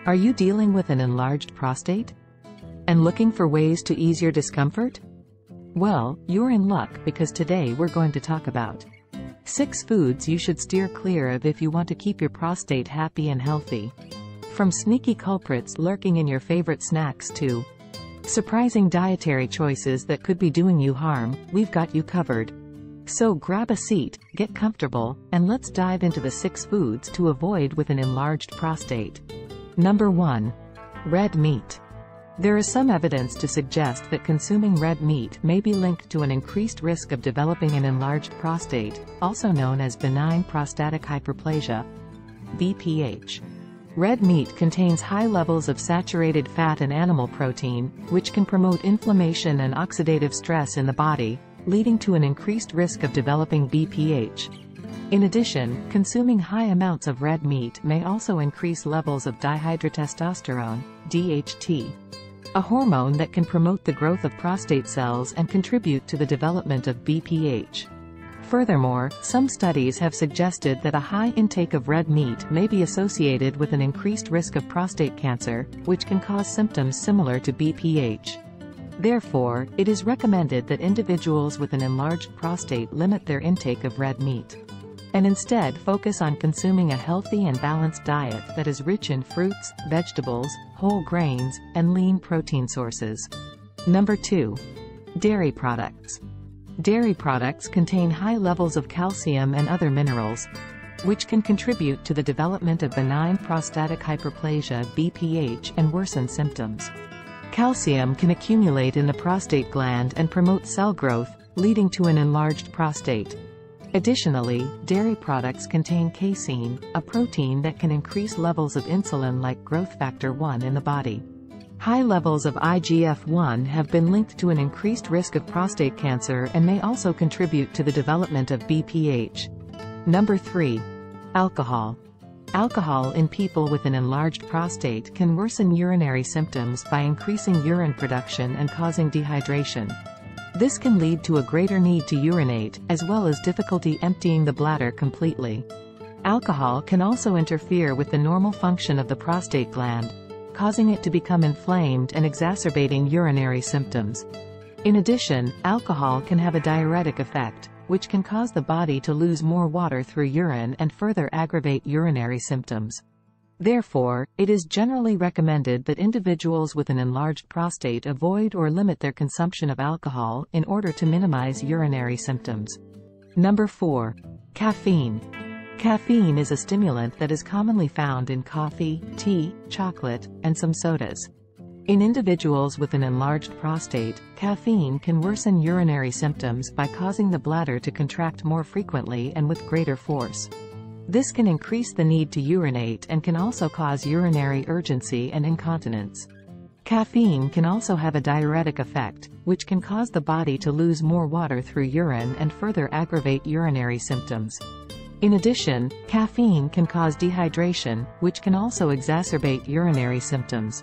Are you dealing with an enlarged prostate? And looking for ways to ease your discomfort? Well, you're in luck because today we're going to talk about 6 foods you should steer clear of if you want to keep your prostate happy and healthy. From sneaky culprits lurking in your favorite snacks to surprising dietary choices that could be doing you harm, we've got you covered. So grab a seat, get comfortable, and let's dive into the 6 foods to avoid with an enlarged prostate. Number 1. Red meat. There is some evidence to suggest that consuming red meat may be linked to an increased risk of developing an enlarged prostate, also known as benign prostatic hyperplasia, BPH. Red meat contains high levels of saturated fat and animal protein, which can promote inflammation and oxidative stress in the body, leading to an increased risk of developing BPH. In addition, consuming high amounts of red meat may also increase levels of dihydrotestosterone, DHT, a hormone that can promote the growth of prostate cells and contribute to the development of BPH. Furthermore, some studies have suggested that a high intake of red meat may be associated with an increased risk of prostate cancer, which can cause symptoms similar to BPH. Therefore, it is recommended that individuals with an enlarged prostate limit their intake of red meat, and instead focus on consuming a healthy and balanced diet that is rich in fruits, vegetables, whole grains, and lean protein sources. Number 2. Dairy products. Dairy products contain high levels of calcium and other minerals, which can contribute to the development of benign prostatic hyperplasia (BPH) and worsen symptoms. Calcium can accumulate in the prostate gland and promote cell growth, leading to an enlarged prostate. Additionally, dairy products contain casein, a protein that can increase levels of insulin like growth factor 1 in the body. High levels of IGF-1 have been linked to an increased risk of prostate cancer and may also contribute to the development of BPH. Number 3. Alcohol. Alcohol in people with an enlarged prostate can worsen urinary symptoms by increasing urine production and causing dehydration. This can lead to a greater need to urinate, as well as difficulty emptying the bladder completely. Alcohol can also interfere with the normal function of the prostate gland, causing it to become inflamed and exacerbating urinary symptoms. In addition, alcohol can have a diuretic effect, which can cause the body to lose more water through urine and further aggravate urinary symptoms. Therefore, it is generally recommended that individuals with an enlarged prostate avoid or limit their consumption of alcohol in order to minimize urinary symptoms. Number 4. Caffeine. Caffeine is a stimulant that is commonly found in coffee, tea, chocolate, and some sodas. In individuals with an enlarged prostate, caffeine can worsen urinary symptoms by causing the bladder to contract more frequently and with greater force. This can increase the need to urinate and can also cause urinary urgency and incontinence. Caffeine can also have a diuretic effect, which can cause the body to lose more water through urine and further aggravate urinary symptoms. In addition, caffeine can cause dehydration, which can also exacerbate urinary symptoms.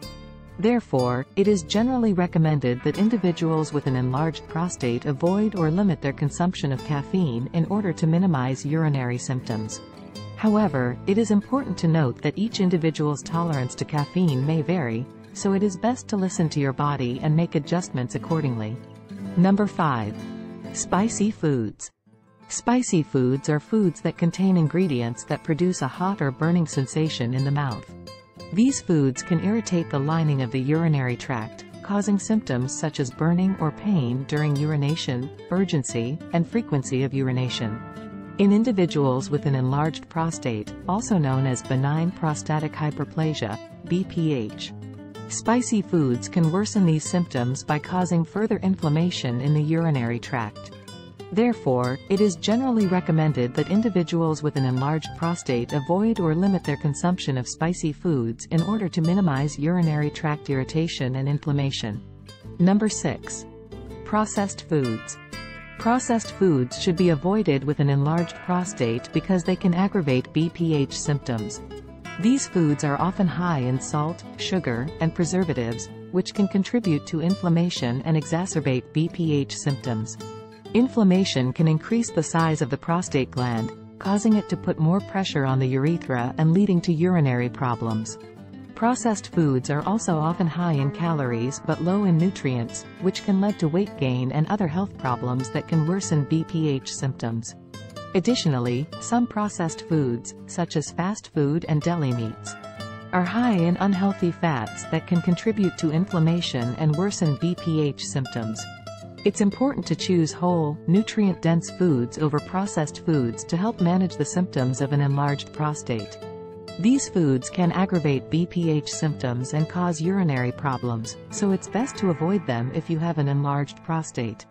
Therefore, it is generally recommended that individuals with an enlarged prostate avoid or limit their consumption of caffeine in order to minimize urinary symptoms. However, it is important to note that each individual's tolerance to caffeine may vary, so it is best to listen to your body and make adjustments accordingly. Number 5. Spicy foods. Spicy foods are foods that contain ingredients that produce a hot or burning sensation in the mouth. These foods can irritate the lining of the urinary tract, causing symptoms such as burning or pain during urination, urgency, and frequency of urination. In individuals with an enlarged prostate, also known as benign prostatic hyperplasia, BPH, spicy foods can worsen these symptoms by causing further inflammation in the urinary tract. Therefore, it is generally recommended that individuals with an enlarged prostate avoid or limit their consumption of spicy foods in order to minimize urinary tract irritation and inflammation. Number 6. Processed foods. Processed foods should be avoided with an enlarged prostate because they can aggravate BPH symptoms. These foods are often high in salt, sugar, and preservatives, which can contribute to inflammation and exacerbate BPH symptoms. Inflammation can increase the size of the prostate gland, causing it to put more pressure on the urethra and leading to urinary problems. Processed foods are also often high in calories but low in nutrients, which can lead to weight gain and other health problems that can worsen BPH symptoms. Additionally, some processed foods, such as fast food and deli meats, are high in unhealthy fats that can contribute to inflammation and worsen BPH symptoms. It's important to choose whole, nutrient-dense foods over processed foods to help manage the symptoms of an enlarged prostate. These foods can aggravate BPH symptoms and cause urinary problems, so it's best to avoid them if you have an enlarged prostate.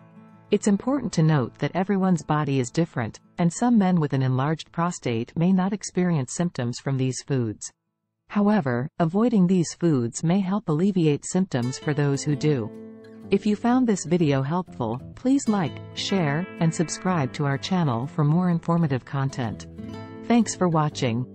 It's important to note that everyone's body is different, and some men with an enlarged prostate may not experience symptoms from these foods. However, avoiding these foods may help alleviate symptoms for those who do. If you found this video helpful, please like, share, and subscribe to our channel for more informative content. Thanks for watching.